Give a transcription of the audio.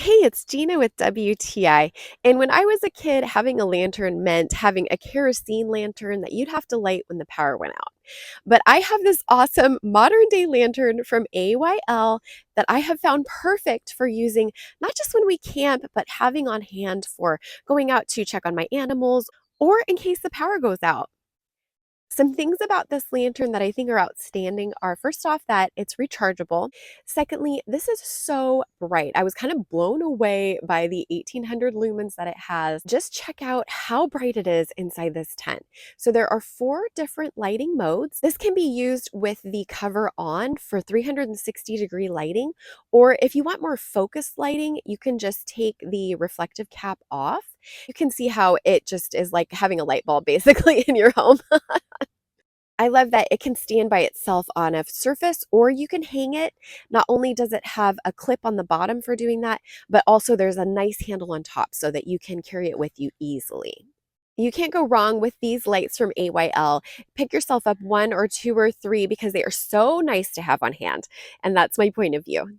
Hey, it's Gina with WTI. And when I was a kid, having a lantern meant having a kerosene lantern that you'd have to light when the power went out. But I have this awesome modern day lantern from AYL that I have found perfect for using not just when we camp, but having on hand for going out to check on my animals or in case the power goes out. Some things about this lantern that I think are outstanding are first off, that it's rechargeable. Secondly, this is so bright. I was kind of blown away by the 1800 lumens that it has. Just check out how bright it is inside this tent. So there are 4 different lighting modes. This can be used with the cover on for 360-degree lighting, or if you want more focused lighting, you can just take the reflective cap off. You can see how it just is like having a light bulb basically in your home. I love that it can stand by itself on a surface or you can hang it. Not only does it have a clip on the bottom for doing that, but also there's a nice handle on top so that you can carry it with you easily. You can't go wrong with these lights from AYL. Pick yourself up 1 or 2 or 3 because they are so nice to have on hand. And that's my point of view.